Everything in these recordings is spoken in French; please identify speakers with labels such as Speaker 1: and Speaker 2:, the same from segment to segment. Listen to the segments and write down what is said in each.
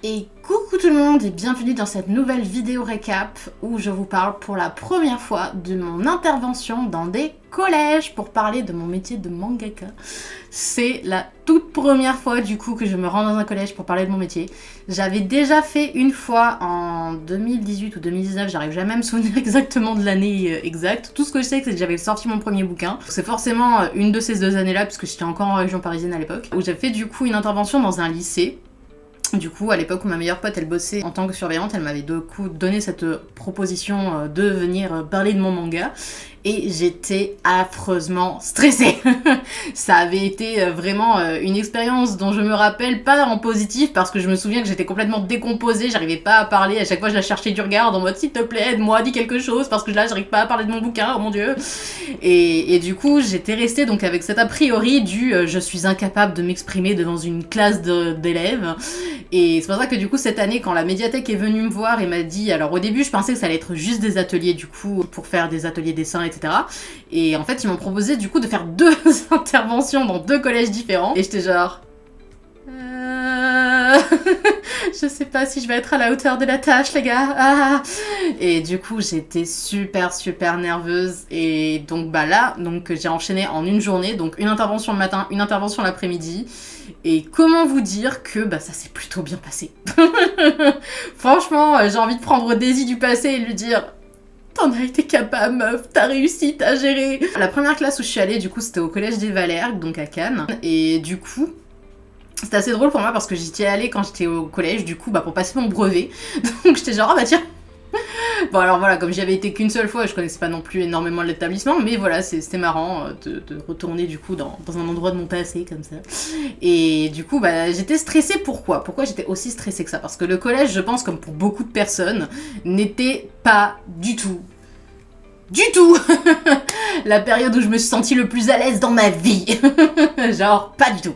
Speaker 1: Et coucou tout le monde et bienvenue dans cette nouvelle vidéo récap où je vous parle pour la première fois de mon intervention dans des collèges pour parler de mon métier de mangaka. C'est la toute première fois du coup que je me rends dans un collège pour parler de mon métier. J'avais déjà fait une fois en 2018 ou 2019, j'arrive jamais à me souvenir exactement de l'année exacte. Tout ce que je sais c'est que j'avais sorti mon premier bouquin. C'est forcément une de ces deux années-là puisque j'étais encore en région parisienne à l'époque, où j'ai fait du coup une intervention dans un lycée. Du coup, à l'époque où ma meilleure pote, elle bossait en tant que surveillante, elle m'avait du coup donné cette proposition de venir parler de mon manga. Et j'étais affreusement stressée. Ça avait été vraiment une expérience dont je me rappelle pas en positif parce que je me souviens que j'étais complètement décomposée, j'arrivais pas à parler, à chaque fois je la cherchais du regard en mode s'il te plaît aide-moi, dis quelque chose parce que là j'arrive pas à parler de mon bouquin, oh mon dieu. Et du coup j'étais restée donc avec cet a priori du je suis incapable de m'exprimer devant une classe d'élèves. Et c'est pour ça que du coup cette année quand la médiathèque est venue me voir et m'a dit, alors au début je pensais que ça allait être juste des ateliers du coup pour faire des ateliers dessins etc. Et en fait, ils m'ont proposé du coup de faire 2 interventions dans 2 collèges différents. Et j'étais genre... je sais pas si je vais être à la hauteur de la tâche, les gars. Ah. Et du coup, j'étais super nerveuse. Et donc bah là, donc j'ai enchaîné en une journée. Donc une intervention le matin, une intervention l'après-midi. Et comment vous dire que bah ça s'est plutôt bien passé. Franchement, j'ai envie de prendre Daisy du passé et lui dire... T'en as été capable, meuf, t'as réussi, t'as géré. La première classe où je suis allée, du coup, c'était au collège des Valères, donc à Cannes. Et du coup, c'était assez drôle pour moi parce que j'y étais allée quand j'étais au collège, du coup, bah pour passer mon brevet. Donc j'étais genre, ah bah tiens. Bon alors voilà, comme j'y avais été qu'une seule fois, je connaissais pas non plus énormément l'établissement, mais voilà, c'était marrant de retourner du coup dans un endroit de mon passé comme ça. Et du coup, bah j'étais stressée, pourquoi j'étais aussi stressée que ça? Parce que le collège, je pense, comme pour beaucoup de personnes, n'était pas du tout la période où je me suis sentie le plus à l'aise dans ma vie. Genre, pas du tout.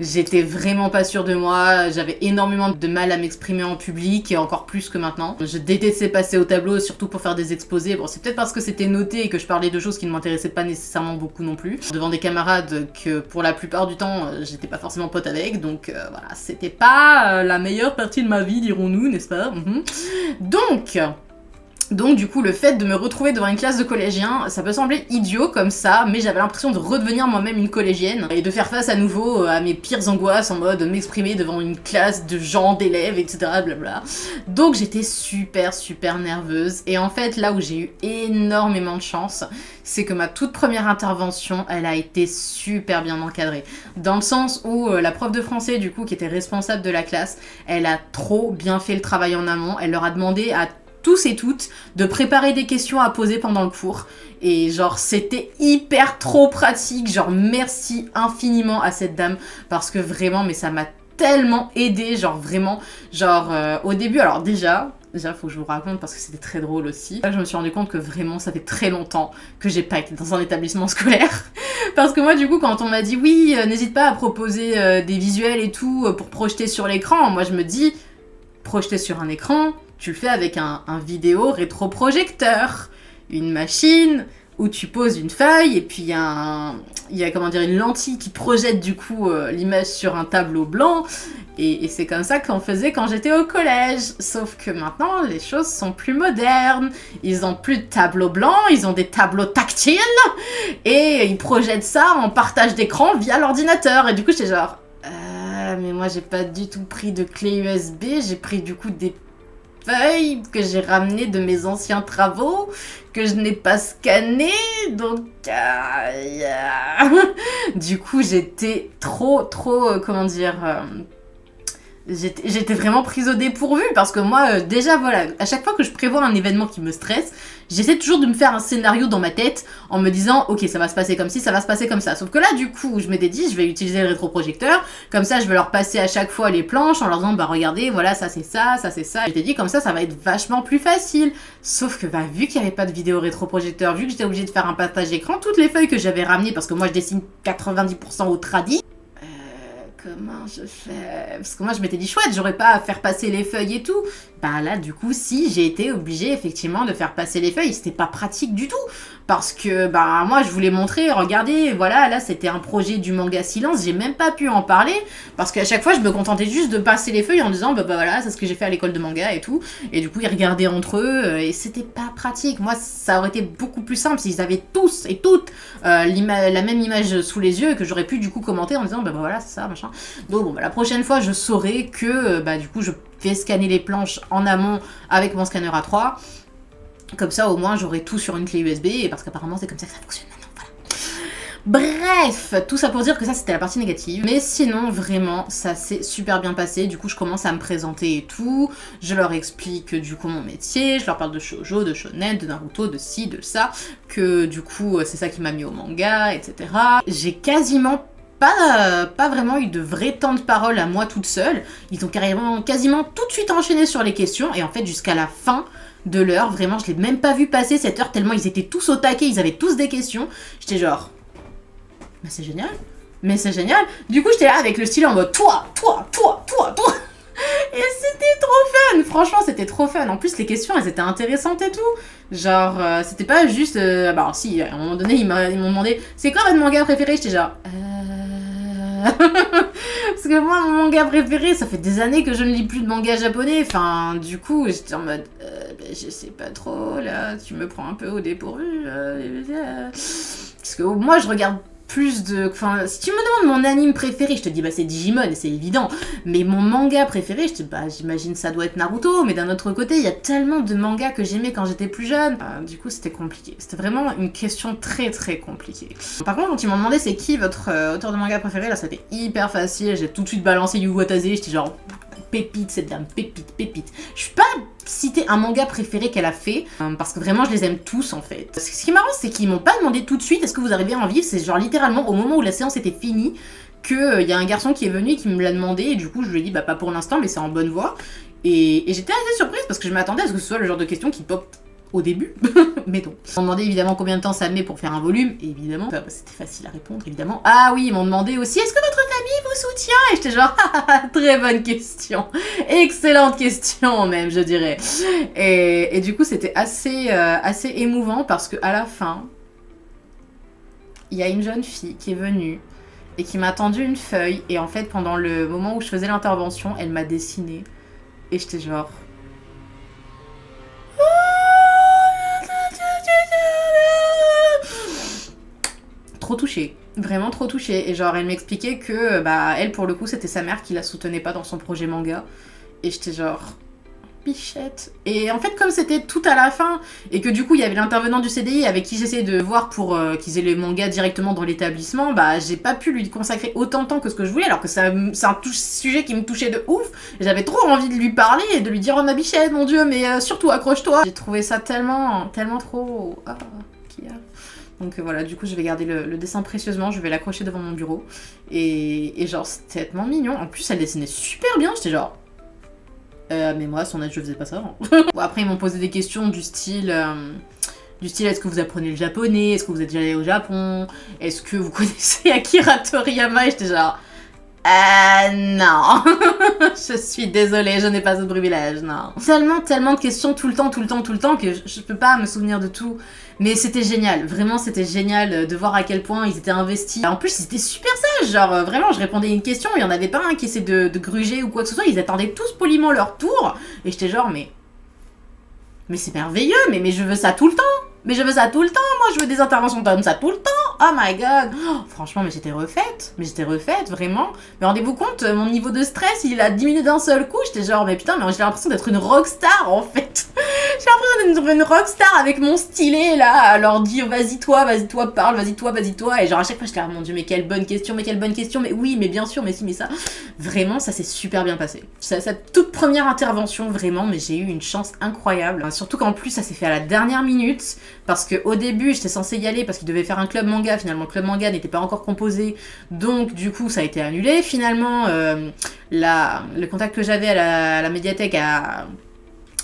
Speaker 1: J'étais vraiment pas sûre de moi, j'avais énormément de mal à m'exprimer en public, et encore plus que maintenant. Je détestais passer au tableau, surtout pour faire des exposés. Bon, c'est peut-être parce que c'était noté et que je parlais de choses qui ne m'intéressaient pas nécessairement beaucoup non plus. Devant des camarades que, pour la plupart du temps, j'étais pas forcément pote avec, donc voilà, c'était pas la meilleure partie de ma vie, dirons-nous, n'est-ce pas? Donc du coup, le fait de me retrouver devant une classe de collégiens, ça peut sembler idiot comme ça, mais j'avais l'impression de redevenir moi-même une collégienne et de faire face à nouveau à mes pires angoisses en mode m'exprimer devant une classe de gens, d'élèves, etc. blabla. Donc j'étais super nerveuse et en fait là où j'ai eu énormément de chance, c'est que ma toute première intervention, elle a été super bien encadrée. Dans le sens où la prof de français du coup qui était responsable de la classe, elle a trop bien fait le travail en amont, elle leur a demandé à tous et toutes de préparer des questions à poser pendant le cours et genre c'était hyper trop pratique, genre merci infiniment à cette dame parce que vraiment mais ça m'a tellement aidé, genre vraiment, genre au début alors déjà faut que je vous raconte parce que c'était très drôle aussi. Je me suis rendu compte que vraiment ça fait très longtemps que j'ai pas été dans un établissement scolaire parce que moi du coup quand on m'a dit oui n'hésite pas à proposer des visuels et tout pour projeter sur l'écran, moi je me dis projeter sur un écran, tu le fais avec un vidéo rétroprojecteur, une machine où tu poses une feuille et puis il y a comment dire, une lentille qui projette du coup l'image sur un tableau blanc et c'est comme ça qu'on faisait quand j'étais au collège. Sauf que maintenant les choses sont plus modernes, ils ont plus de tableau blanc, ils ont des tableaux tactiles et ils projettent ça en partage d'écran via l'ordinateur et du coup j'étais genre mais moi j'ai pas du tout pris de clé USB, j'ai pris du coup des feuilles que j'ai ramenées de mes anciens travaux, que je n'ai pas scanné, donc du coup j'étais trop comment dire j'étais vraiment prise au dépourvu parce que moi déjà voilà, à chaque fois que je prévois un événement qui me stresse, j'essaie toujours de me faire un scénario dans ma tête en me disant ok ça va se passer comme ci, ça va se passer comme ça, sauf que là du coup je m'étais dit je vais utiliser le rétroprojecteur, comme ça je vais leur passer à chaque fois les planches en leur disant bah regardez voilà ça c'est ça, ça c'est ça, j'étais dit comme ça va être vachement plus facile, sauf que bah vu qu'il n'y avait pas de vidéo rétroprojecteur, vu que j'étais obligée de faire un partage d'écran, toutes les feuilles que j'avais ramenées parce que moi je dessine 90% au tradi, comment je fais? Parce que moi je m'étais dit chouette, j'aurais pas à faire passer les feuilles et tout. Bah là du coup si, j'ai été obligée effectivement de faire passer les feuilles, c'était pas pratique du tout. parce que bah moi je voulais montrer, regardez, voilà, là c'était un projet du manga Silence, j'ai même pas pu en parler, parce qu'à chaque fois je me contentais juste de passer les feuilles en disant bah voilà, c'est ce que j'ai fait à l'école de manga et tout, et du coup ils regardaient entre eux, et c'était pas pratique. Moi ça aurait été beaucoup plus simple s'ils avaient tous et toutes la même image sous les yeux, et que j'aurais pu du coup commenter en disant bah voilà c'est ça, machin. Donc bon, bah, la prochaine fois je saurai que bah du coup je fais scanner les planches en amont avec mon scanner A3. Comme ça, au moins, j'aurai tout sur une clé USB, parce qu'apparemment, c'est comme ça que ça fonctionne maintenant. Voilà. Bref, tout ça pour dire que ça, c'était la partie négative. Mais sinon, vraiment, ça s'est super bien passé. Du coup, je commence à me présenter et tout. Je leur explique, du coup, mon métier. Je leur parle de shoujo, de shonen, de Naruto, de ci, de ça. Que, du coup, c'est ça qui m'a mis au manga, etc. J'ai quasiment pas vraiment eu de vrai temps de parole à moi toute seule. Ils ont quasiment tout de suite enchaîné sur les questions. Et en fait, jusqu'à la fin de l'heure, vraiment, je l'ai même pas vu passer cette heure, tellement ils étaient tous au taquet, ils avaient tous des questions. J'étais genre, mais c'est génial, mais c'est génial. Du coup, j'étais là avec le stylet en mode toi. Et c'était trop fun, franchement, c'était trop fun. En plus, les questions, elles étaient intéressantes et tout. Genre, c'était pas juste. Bah, si, à un moment donné, ils m'ont demandé c'est quoi votre manga préféré. J'étais genre, Parce que moi, mon manga préféré, ça fait des années que je ne lis plus de manga japonais. Enfin, du coup, j'étais en mode, je sais pas trop, là, tu me prends un peu au dépourvu. Parce que moi, je regarde plus de... Enfin, si tu me demandes mon anime préféré, je te dis, bah c'est Digimon, et c'est évident. Mais mon manga préféré, je te dis, bah j'imagine ça doit être Naruto, mais d'un autre côté, il y a tellement de mangas que j'aimais quand j'étais plus jeune. Du coup, c'était compliqué. C'était vraiment une question très très compliquée. Par contre, quand ils m'ont demandé c'est qui votre auteur de manga préféré, là, c'était hyper facile. J'ai tout de suite balancé Yu Watase, j'étais genre... Pépite, cette dame, pépite. Je suis pas cité un manga préféré qu'elle a fait, parce que vraiment je les aime tous en fait. Ce qui est marrant, c'est qu'ils m'ont pas demandé tout de suite est-ce que vous arrivez à en vivre, c'est genre littéralement au moment où la séance était finie, qu'il y a un garçon qui est venu et qui me l'a demandé, et du coup je lui ai dit bah pas pour l'instant, mais c'est en bonne voie. Et j'étais assez surprise parce que je m'attendais à ce que ce soit le genre de question qui pop au début, mais non. Ils m'ont demandé évidemment combien de temps ça met pour faire un volume, et évidemment, c'était facile à répondre, évidemment. Ah oui, ils m'ont demandé aussi, est-ce que votre famille vous soutient? Et j'étais genre, très bonne question, excellente question même, je dirais. Et du coup, c'était assez émouvant parce qu'à la fin, il y a une jeune fille qui est venue et qui m'a tendu une feuille, et en fait, pendant le moment où je faisais l'intervention, elle m'a dessiné, et j'étais genre... trop touchée, vraiment trop touchée. Et genre elle m'expliquait que bah elle pour le coup c'était sa mère qui la soutenait pas dans son projet manga. Et j'étais genre bichette. Et en fait comme c'était tout à la fin et que du coup il y avait l'intervenant du CDI avec qui j'essayais de voir pour qu'ils aient le manga directement dans l'établissement, bah j'ai pas pu lui consacrer autant de temps que ce que je voulais, alors que c'est un sujet qui me touchait de ouf. J'avais trop envie de lui parler et de lui dire oh ma bichette mon dieu, mais surtout accroche-toi. J'ai trouvé ça tellement trop... Donc voilà, du coup je vais garder le dessin précieusement, je vais l'accrocher devant mon bureau. Et genre c'était tellement mignon. En plus elle dessinait super bien, j'étais genre... mais moi à son âge je faisais pas ça. Hein. Bon, après ils m'ont posé des questions du style est-ce que vous apprenez le japonais? Est-ce que vous êtes déjà allé au Japon? Est-ce que vous connaissez Akira Toriyama? Et j'étais genre... non. Je suis désolée, je n'ai pas ce privilège, non. Tellement de questions tout le temps que je peux pas me souvenir de tout. Mais c'était génial, vraiment c'était génial de voir à quel point ils étaient investis. En plus ils étaient super sages, genre vraiment je répondais à une question, il y en avait pas un qui essayait de gruger ou quoi que ce soit, ils attendaient tous poliment leur tour. Et j'étais genre mais c'est merveilleux, mais je veux ça tout le temps. Mais je veux ça tout le temps, moi je veux des interventions comme ça tout le temps. Oh my god. Oh, franchement, mais j'étais refaite, vraiment. Mais rendez-vous compte, mon niveau de stress, il a diminué d'un seul coup. J'étais genre, mais putain, mais j'ai l'impression d'être une rockstar en fait. J'ai l'impression d'être une rockstar avec mon stylet là, à leur dire vas-y toi, parle, vas-y toi. Et genre à chaque fois, j'étais là, mon dieu, mais quelle bonne question, mais oui, mais bien sûr, mais si, mais ça. Vraiment, ça s'est super bien passé. Cette toute première intervention, vraiment, mais j'ai eu une chance incroyable. Surtout qu'en plus, ça s'est fait à la dernière minute. Parce qu'au début, j'étais censée y aller parce qu'ils devaient faire un club manga. Finalement, le club manga n'était pas encore composé. Donc, du coup, ça a été annulé. Finalement, le contact que j'avais à la médiathèque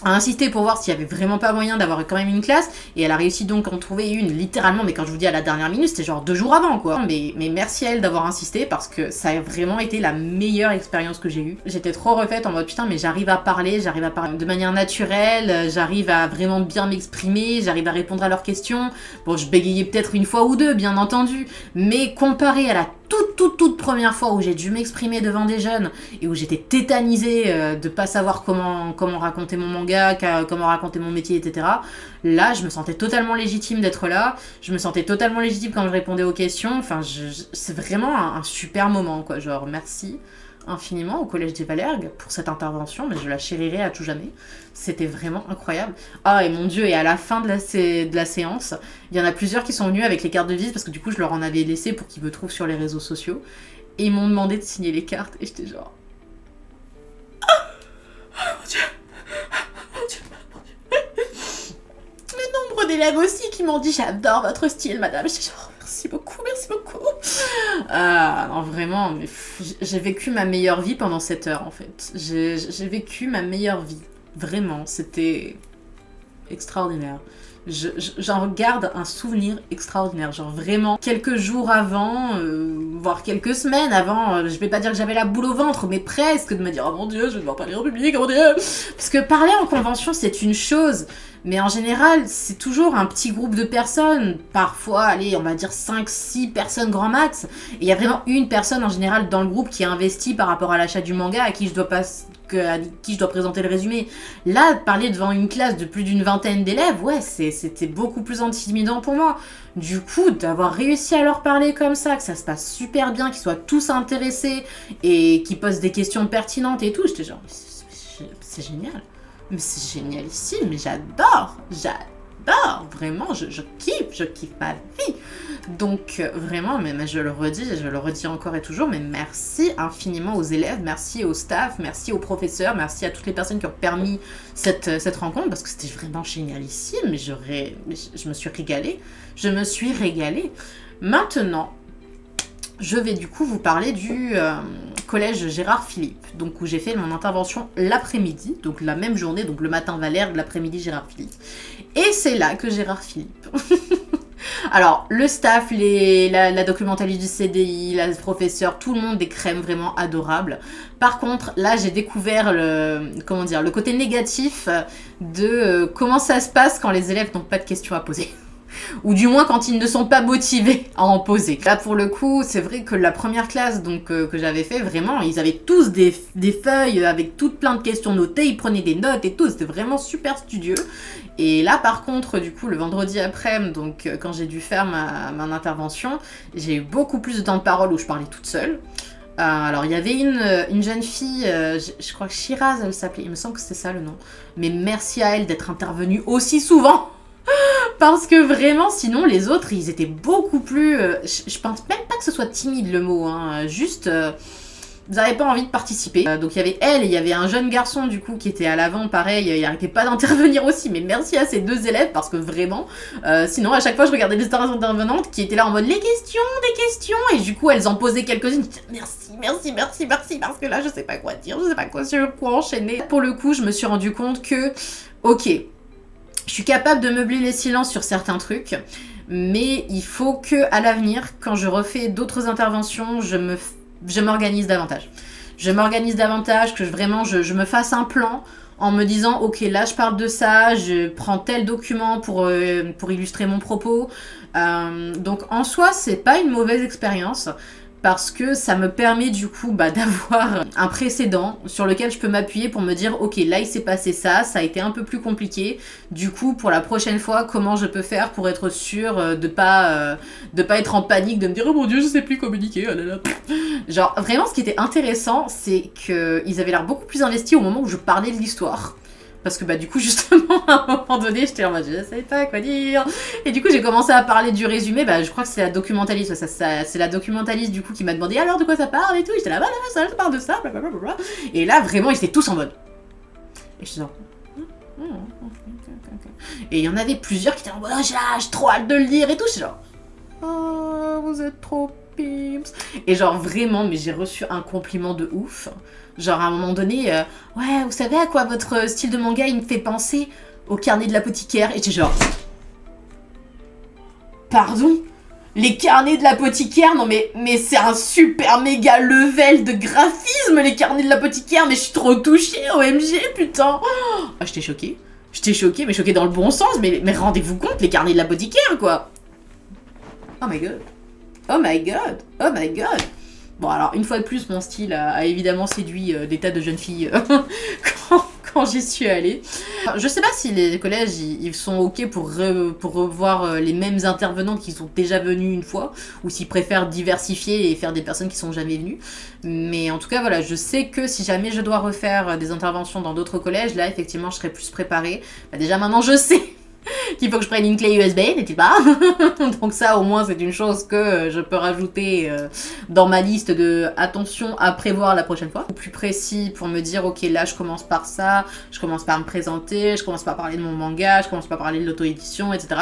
Speaker 1: a insisté pour voir s'il y avait vraiment pas moyen d'avoir quand même une classe, et elle a réussi donc à en trouver une, littéralement, mais quand je vous dis à la dernière minute, c'était genre 2 jours avant, quoi. Mais merci à elle d'avoir insisté, parce que ça a vraiment été la meilleure expérience que j'ai eue. J'étais trop refaite en mode, putain, mais j'arrive à parler de manière naturelle, j'arrive à vraiment bien m'exprimer, j'arrive à répondre à leurs questions. Bon, je bégayais peut-être une fois ou deux, bien entendu, mais comparé à la toute première fois où j'ai dû m'exprimer devant des jeunes et où j'étais tétanisée de pas savoir comment raconter mon manga, comment raconter mon métier, etc. Là, je me sentais totalement légitime d'être là. Je me sentais totalement légitime quand je répondais aux questions. Enfin, c'est vraiment un super moment, quoi. Genre, merci infiniment au Collège des Valergues pour cette intervention, mais je la chérirai à tout jamais. C'était vraiment incroyable. Ah, et mon Dieu, et à la fin de la séance, il y en a plusieurs qui sont venus avec les cartes de visite, parce que du coup, je leur en avais laissé pour qu'ils me trouvent sur les réseaux sociaux. Et ils m'ont demandé de signer les cartes, et j'étais genre... Oh mon Dieu, mon Dieu, mon Dieu. Le nombre d'élèves aussi qui m'ont dit « J'adore votre style, madame ». J'étais genre... Merci beaucoup, merci beaucoup. Non, vraiment, mais j'ai vécu ma meilleure vie pendant 7 heures, en fait. J'ai vécu ma meilleure vie. Vraiment, c'était extraordinaire. J'en garde un souvenir extraordinaire. Genre vraiment, quelques jours avant, voire quelques semaines avant, je vais pas dire que j'avais la boule au ventre, mais presque, de me dire « Oh mon Dieu, je vais devoir parler en public, oh mon Dieu !» Parce que parler en convention, c'est une chose, mais en général, c'est toujours un petit groupe de personnes. Parfois, allez, on va dire 5-6 personnes grand max. Et il y a vraiment une personne en général dans le groupe qui est investie par rapport à l'achat du manga, à qui je dois présenter le résumé. Là, parler devant une classe de plus d'une vingtaine d'élèves, ouais, c'était beaucoup plus intimidant pour moi. Du coup, d'avoir réussi à leur parler comme ça, que ça se passe super bien, qu'ils soient tous intéressés et qu'ils posent des questions pertinentes et tout, j'étais genre, c'est génial. Mais c'est génialissime, mais j'adore, vraiment, je kiffe ma vie. Donc vraiment, mais je le redis encore et toujours, mais merci infiniment aux élèves, merci au staff, merci aux professeurs, merci à toutes les personnes qui ont permis cette rencontre, parce que c'était vraiment génialissime, mais je me suis régalée. Maintenant, je vais du coup vous parler du collège Gérard Philippe, donc où j'ai fait mon intervention l'après-midi, donc la même journée, donc le matin Valergue, l'après-midi Gérard Philippe. Et c'est là que Gérard Philippe... Alors, le staff, la documentaliste du CDI, la professeure, tout le monde, des crèmes vraiment adorables. Par contre, là, j'ai découvert le côté négatif de comment ça se passe quand les élèves n'ont pas de questions à poser. Ou du moins quand ils ne sont pas motivés à en poser. Là pour le coup, c'est vrai que la première classe donc, que j'avais fait, vraiment, ils avaient tous des feuilles avec toutes plein de questions notées, ils prenaient des notes et tout, c'était vraiment super studieux. Et là par contre, du coup, le vendredi après-midi, donc quand j'ai dû faire mon intervention, j'ai eu beaucoup plus de temps de parole où je parlais toute seule. Alors il y avait une jeune fille, je crois que Shiraz elle s'appelait, il me semble que c'était ça le nom. Mais merci à elle d'être intervenue aussi souvent. Parce que vraiment, sinon, les autres, ils étaient beaucoup plus... je pense même pas que ce soit timide, le mot, hein, juste... vous n'avez pas envie de participer. Donc il y avait elle et il y avait un jeune garçon, du coup, qui était à l'avant, pareil, il arrêtait pas d'intervenir aussi, mais merci à ces 2 élèves, parce que vraiment... sinon, à chaque fois, je regardais les intervenantes qui étaient là en mode « les questions, des questions !» Et du coup, elles en posaient quelques-unes. Merci, parce que là, je sais pas quoi dire, je sais pas sur quoi enchaîner. Pour le coup, je me suis rendu compte que, ok... Je suis capable de meubler les silences sur certains trucs, mais il faut que, à l'avenir, quand je refais d'autres interventions, je m'organise davantage. Je m'organise davantage, que je me fasse un plan en me disant, ok, là je parle de ça, je prends tel document pour illustrer mon propos. Donc en soi, c'est pas une mauvaise expérience. Parce que ça me permet du coup d'avoir un précédent sur lequel je peux m'appuyer pour me dire ok, là il s'est passé ça, ça a été un peu plus compliqué, du coup pour la prochaine fois comment je peux faire pour être sûre de pas être en panique, de me dire oh mon dieu je sais plus communiquer, oh là là. Genre vraiment ce qui était intéressant c'est qu'ils avaient l'air beaucoup plus investis au moment où je parlais de l'histoire. Parce que du coup justement à un moment donné j'étais en mode je sais pas quoi dire. Et du coup j'ai commencé à parler du résumé, je crois que c'est la documentaliste, c'est la documentaliste du coup qui m'a demandé alors de quoi ça parle et tout. J'étais là ça parle de ça, blablabla. Et là vraiment ils étaient tous en mode. Et je suis genre. Et il y en avait plusieurs qui étaient en mode j'ai trop hâte de le lire et tout. Je suis genre. Oh, vous êtes trop Pims. Et genre vraiment, mais j'ai reçu un compliment de ouf. Genre à un moment donné, ouais, vous savez à quoi votre style de manga il me fait penser? Au carnet de l'apothicaire. Et j'étais genre... Pardon? Les carnets de l'apothicaire? Non mais c'est un super méga level de graphisme, les carnets de l'apothicaire, mais je suis trop touchée, OMG, putain. Ah, j'étais choquée. J'étais choquée, mais choquée dans le bon sens, mais rendez-vous compte, les carnets de l'apothicaire, quoi. Oh my god. Oh my god. Oh my god. Bon, alors, une fois de plus, mon style a évidemment séduit des tas de jeunes filles quand j'y suis allée. Je sais pas si les collèges, ils sont ok pour revoir les mêmes intervenants qui sont déjà venus une fois, ou s'ils préfèrent diversifier et faire des personnes qui sont jamais venues. Mais en tout cas, voilà, je sais que si jamais je dois refaire des interventions dans d'autres collèges, là, effectivement, je serai plus préparée. Bah, déjà, maintenant, je sais qu'il faut que je prenne une clé USB, n'est-il pas? Donc ça, au moins, c'est une chose que je peux rajouter dans ma liste de attention à prévoir la prochaine fois. Plus précis pour me dire, ok, là, je commence par ça, je commence par me présenter, je commence par parler de mon manga, je commence par parler de l'auto-édition, etc.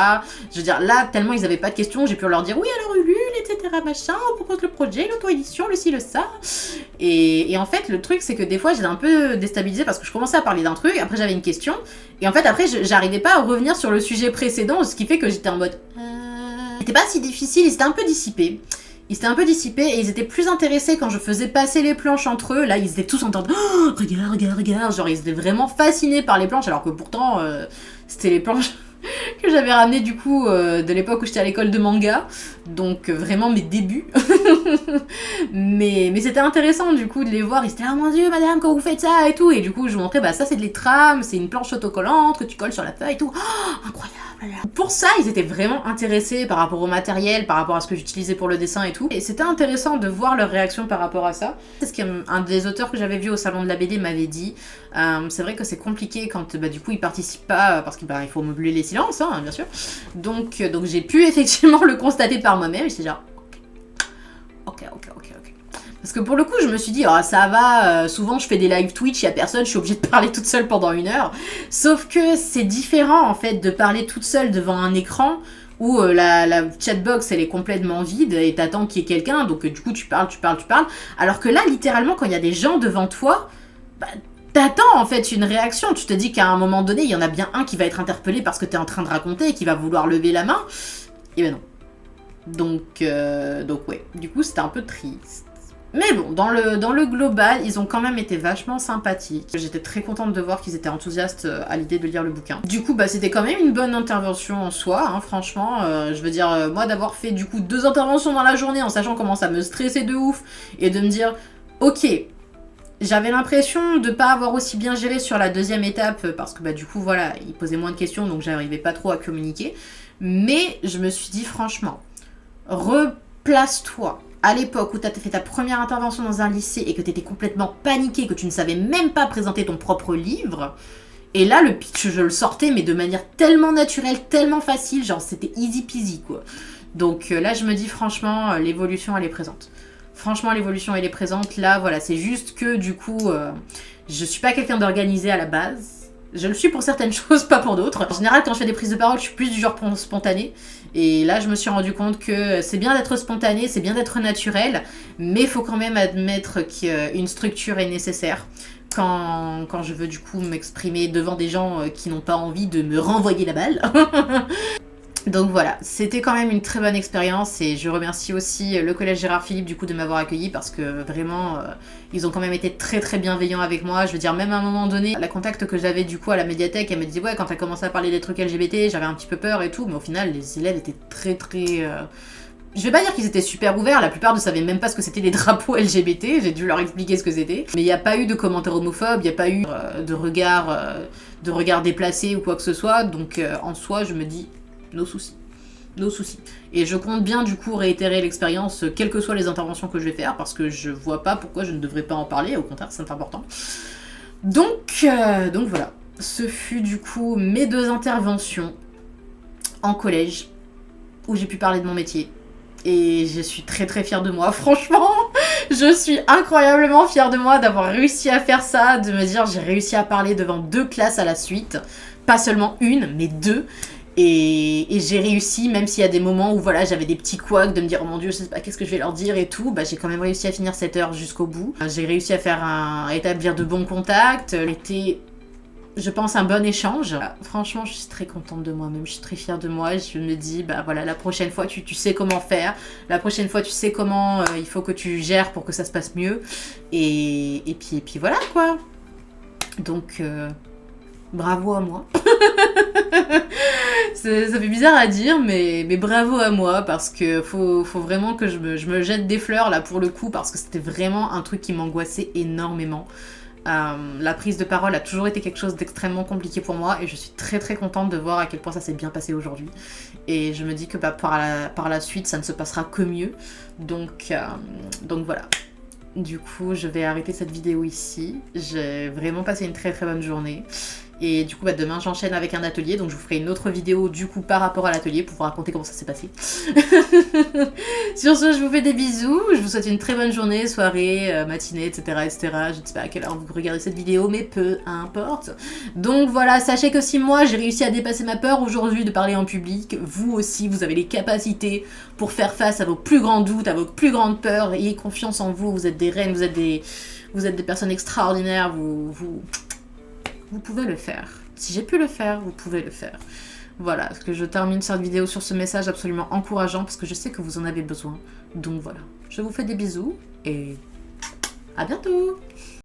Speaker 1: Je veux dire, là, tellement ils avaient pas de questions, j'ai pu leur dire, oui, alors Ulule, etc., machin, on propose le projet, l'auto-édition, le ci, le ça. Et en fait, le truc, c'est que des fois, j'étais un peu déstabilisée parce que je commençais à parler d'un truc, après j'avais une question, et en fait, après, j'arrivais pas à revenir sur le sujet précédent, ce qui fait que j'étais en mode... C'était pas si difficile, ils étaient un peu dissipés. Ils étaient un peu dissipés et ils étaient plus intéressés quand je faisais passer les planches entre eux. Là, ils étaient tous en train de... Oh, regarde, regarde, regarde. Genre, ils étaient vraiment fascinés par les planches, alors que pourtant, c'était les planches que j'avais ramenées du coup de l'époque où j'étais à l'école de manga. Donc, vraiment mes débuts. mais c'était intéressant du coup de les voir. Ils étaient, ah mon dieu, madame, quand vous faites ça et tout. Et du coup, je vous montrais, bah ça c'est de l'étrame, c'est une planche autocollante que tu colles sur la feuille et tout. Oh, incroyable. Pour ça, ils étaient vraiment intéressés par rapport au matériel, par rapport à ce que j'utilisais pour le dessin et tout. Et c'était intéressant de voir leur réaction par rapport à ça. C'est ce qu'un des auteurs que j'avais vu au salon de la BD m'avait dit. C'est vrai que c'est compliqué quand bah, du coup ils participent pas parce qu'il bah, il faut meubler les silences, hein, bien sûr. Donc j'ai pu effectivement le constater par moi-même. Et c'est genre, ok. Parce que pour le coup, je me suis dit, oh, ça va, souvent je fais des live Twitch, il y a personne, je suis obligée de parler toute seule pendant 1 heure. Sauf que c'est différent, en fait, de parler toute seule devant un écran où la chatbox, elle est complètement vide et t'attends qu'il y ait quelqu'un, donc du coup, tu parles. Alors que là, littéralement, quand il y a des gens devant toi, bah, t'attends, en fait, une réaction. Tu te dis qu'à un moment donné, il y en a bien un qui va être interpellé parce que t'es en train de raconter et qui va vouloir lever la main. Et ben non. Donc ouais, du coup, c'était un peu triste. Mais bon, dans le global, ils ont quand même été vachement sympathiques. J'étais très contente de voir qu'ils étaient enthousiastes à l'idée de lire le bouquin. Du coup, bah c'était quand même une bonne intervention en soi, hein, franchement. Je veux dire, moi d'avoir fait du coup 2 interventions dans la journée en sachant comment ça me stressait de ouf, et de me dire, ok, j'avais l'impression de pas avoir aussi bien géré sur la 2e étape, parce que bah du coup, voilà, ils posaient moins de questions, donc j'arrivais pas trop à communiquer. Mais je me suis dit, franchement, replace-toi à l'époque où tu as fait ta première intervention dans un lycée et que tu étais complètement paniqué, que tu ne savais même pas présenter ton propre livre. Et là, le pitch, je le sortais, mais de manière tellement naturelle, tellement facile, genre c'était easy peasy, quoi. Donc là, je me dis, franchement, l'évolution, elle est présente. Franchement, l'évolution, elle est présente. Là, voilà, c'est juste que, du coup, je suis pas quelqu'un d'organisé à la base. Je le suis pour certaines choses, pas pour d'autres. En général, quand je fais des prises de parole, je suis plus du genre spontané. Et là, je me suis rendu compte que c'est bien d'être spontané, c'est bien d'être naturel, mais il faut quand même admettre qu'une structure est nécessaire quand je veux du coup m'exprimer devant des gens qui n'ont pas envie de me renvoyer la balle. Donc voilà, c'était quand même une très bonne expérience et je remercie aussi le collège Gérard Philippe du coup de m'avoir accueilli parce que vraiment ils ont quand même été très très bienveillants avec moi. Je veux dire, même à un moment donné, la contact que j'avais du coup à la médiathèque, elle me disait ouais, quand t'as commencé à parler des trucs LGBT, j'avais un petit peu peur et tout, mais au final les élèves étaient très très... Je vais pas dire qu'ils étaient super ouverts, la plupart ne savaient même pas ce que c'était les drapeaux LGBT, j'ai dû leur expliquer ce que c'était. Mais il n'y a pas eu de commentaires homophobes, il n'y a pas eu de regard déplacé ou quoi que ce soit, donc en soi je me dis... nos soucis. Et je compte bien du coup réitérer l'expérience, quelles que soient les interventions que je vais faire, parce que je vois pas pourquoi je ne devrais pas en parler, au contraire c'est important. Donc voilà, ce fut du coup mes 2 interventions en collège, où j'ai pu parler de mon métier. Et je suis très très fière de moi, franchement, je suis incroyablement fière de moi d'avoir réussi à faire ça, de me dire j'ai réussi à parler devant 2 classes à la suite, pas seulement une, mais 2. Et j'ai réussi, même s'il y a des moments où voilà, j'avais des petits couacs de me dire oh mon dieu, je sais pas qu'est-ce que je vais leur dire et tout, bah j'ai quand même réussi à finir cette heure jusqu'au bout. J'ai réussi à établir de bons contacts, c'était, je pense, un bon échange. Franchement, je suis très contente de moi-même, je suis très fière de moi. Je me dis, bah voilà, la prochaine fois, tu sais comment faire. La prochaine fois, tu sais comment il faut que tu gères pour que ça se passe mieux. Et puis voilà, quoi. Donc, bravo à moi. Ça fait bizarre à dire, mais bravo à moi, parce que faut vraiment que je me jette des fleurs, là, pour le coup, parce que c'était vraiment un truc qui m'angoissait énormément. La prise de parole a toujours été quelque chose d'extrêmement compliqué pour moi, et je suis très très contente de voir à quel point ça s'est bien passé aujourd'hui. Et je me dis que bah, par la suite, ça ne se passera que mieux. Donc voilà. Du coup, je vais arrêter cette vidéo ici. J'ai vraiment passé une très très bonne journée. Et du coup, bah, demain, j'enchaîne avec un atelier. Donc, je vous ferai une autre vidéo, du coup, par rapport à l'atelier pour vous raconter comment ça s'est passé. Sur ce, je vous fais des bisous. Je vous souhaite une très bonne journée, soirée, matinée, etc., etc. Je ne sais pas à quelle heure vous regardez cette vidéo, mais peu importe. Donc, voilà, sachez que si moi, j'ai réussi à dépasser ma peur aujourd'hui de parler en public, vous aussi, vous avez les capacités pour faire face à vos plus grands doutes, à vos plus grandes peurs. Ayez confiance en vous. Vous êtes des reines, vous êtes des personnes extraordinaires. Vous pouvez le faire. Si j'ai pu le faire, vous pouvez le faire. Voilà, parce que je termine cette vidéo sur ce message absolument encourageant, parce que je sais que vous en avez besoin. Donc voilà, je vous fais des bisous, et à bientôt!